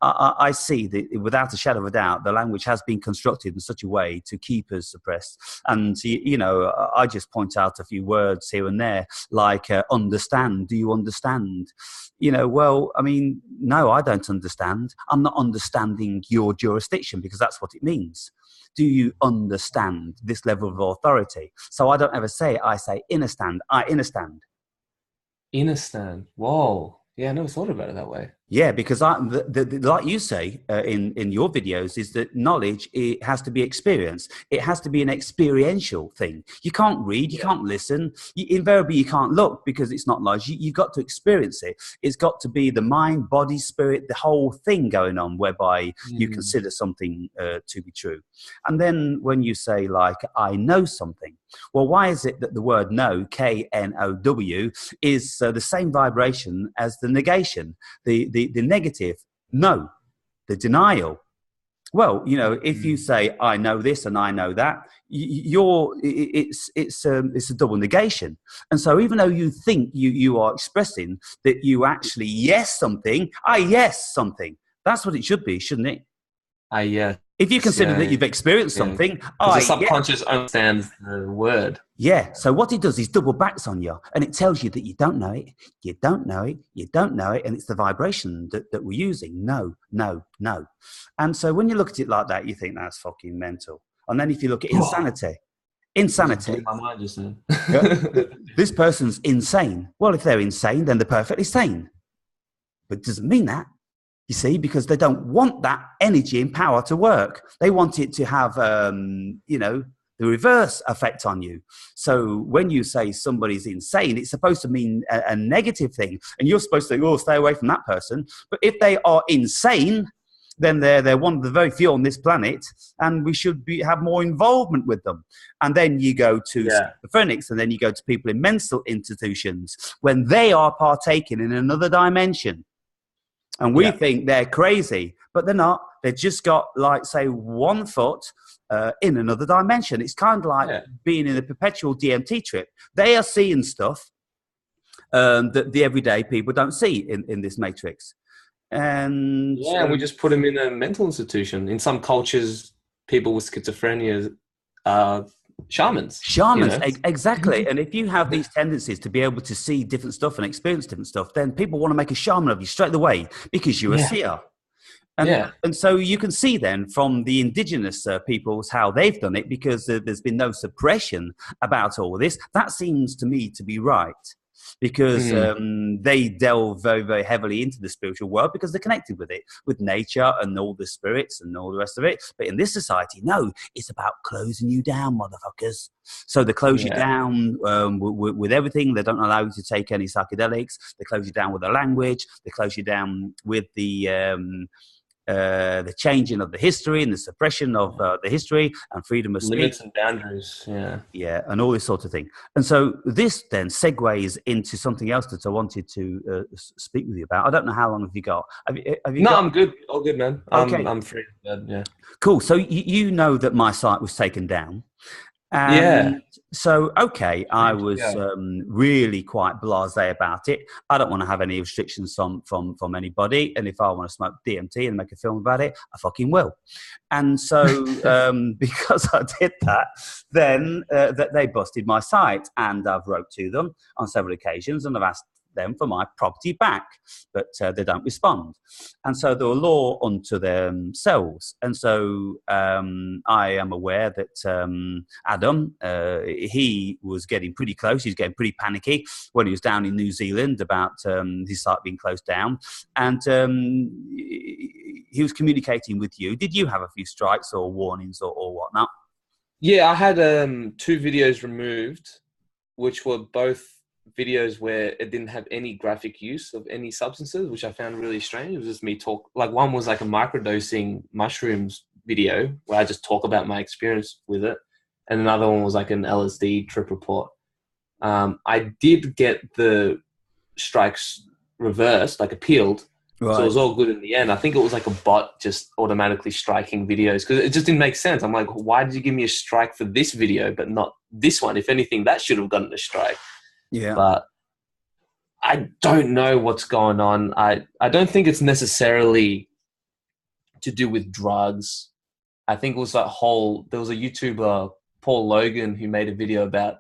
I see that without a shadow of a doubt, the language has been constructed in such a way to keep us suppressed. And I just point out a few words here and there, like understand. Do you understand? Well, I mean, no, I don't understand. I'm not understanding your jurisdiction, because that's what it means. Do you understand this level of authority? So I don't ever say it. I say understand. I understand. Understand. Whoa. Yeah, I never thought about it that way. Yeah, because like you say in your videos, is that knowledge, it has to be experienced. It has to be an experiential thing. You can't read, you can't listen. Invariably, you can't look, because it's not knowledge. You've got to experience it. It's got to be the mind, body, spirit, the whole thing going on, whereby you consider something to be true. And then when you say, like, I know something, well, why is it that the word know, K-N-O-W, is the same vibration as the negation, the negative, no, the denial? Well, if you say, I know this and I know that, it's a double negation. And so even though you think you are expressing that you actually yes something, I yes something, that's what it should be, shouldn't it? Yeah. If you consider that you've experienced something, the subconscious understands the word. Yeah. So what it does is double backs on you, and it tells you that you don't know it, you don't know it, you don't know it, and it's the vibration that we're using. No, no, no. And so when you look at it like that, you think that's fucking mental. And then if you look at insanity, Blew my mind just then. This person's insane. Well, if they're insane, then they're perfectly sane. But it doesn't mean that. You see, because they don't want that energy and power to work. They want it to have, the reverse effect on you. So when you say somebody's insane, it's supposed to mean a negative thing. And you're supposed to, stay away from that person. But if they are insane, then they're one of the very few on this planet, and we should have more involvement with them. And then you go to Yeah. schizophrenics, and then you go to people in mental institutions when they are partaking in another dimension. And we Yeah. think they're crazy, but they're not. They've just got, like, say, 1 foot in another dimension. It's kind of like being in a perpetual DMT trip. They are seeing stuff that the everyday people don't see in this matrix. And Yeah, we just put them in a mental institution. In some cultures, people with schizophrenia are shamans. Shamans, exactly. And if you have these tendencies to be able to see different stuff and experience different stuff, then people want to make a shaman of you straight away because you're a seer. And so you can see then from the indigenous peoples how they've done it, because there's been no suppression about all of this. That seems to me to be right, because they delve very, very heavily into the spiritual world because they're connected with it, with nature and all the spirits and all the rest of it. But in this society, no, it's about closing you down, motherfuckers. So they close you down with everything. They don't allow you to take any psychedelics. They close you down with the language. They close you down with the changing of the history and the suppression of the history and freedom of speech. Limits and boundaries, and all this sort of thing. And so this then segues into something else that I wanted to speak with you about. I don't know how long have you got. Have you no, got... I'm good. All good, man. Okay. I'm free. Cool. So you know that my site was taken down. And so, okay, I was really quite blasé about it. I don't want to have any restrictions from anybody. And if I want to smoke DMT and make a film about it, I fucking will. And so because I did that, then that they busted my site. And I've wrote to them on several occasions, and I've asked them for my property back, but they don't respond. And so they're a law unto themselves. And so I am aware that Adam, he was getting pretty close. He's getting pretty panicky when he was down in New Zealand about his site being closed down. And he was communicating with you. Did you have a few strikes or warnings or whatnot? Yeah, I had 2 videos removed, which were both videos where it didn't have any graphic use of any substances, which I found really strange. It was just me talk. Like, one was like a microdosing mushrooms video where I just talk about my experience with it, and another one was like an LSD trip report. I did get the strikes reversed, like appealed, so it was all good in the end. I think it was like a bot just automatically striking videos because it just didn't make sense. I'm like, why did you give me a strike for this video but not this one? If anything, that should have gotten a strike. Yeah. But I don't know what's going on. I don't think it's necessarily to do with drugs. I think it was that there was a YouTuber, Paul Logan, who made a video about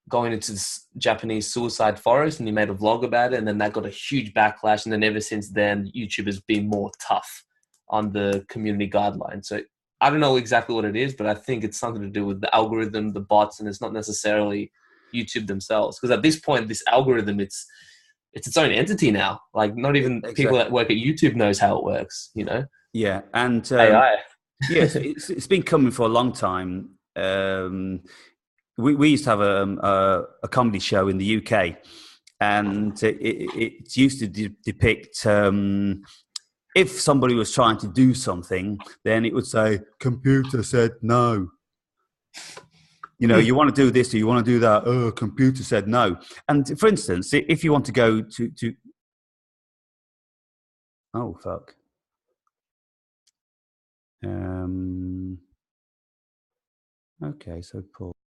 going into this Japanese suicide forest, and he made a vlog about it, and then that got a huge backlash. And then ever since then, YouTube has been more tough on the community guidelines. So I don't know exactly what it is, but I think it's something to do with the algorithm, the bots, and it's not necessarily YouTube themselves, because at this point this algorithm, it's its own entity now. Like, not even people that work at YouTube knows how it works, you know. And AI. yes, it's been coming for a long time. We used to have a comedy show in the UK, and it used to depict if somebody was trying to do something, then it would say, computer said no. You know, you want to do this or you want to do that. Oh, computer said no. And for instance, if you want to go to oh, fuck. Okay, so Paul.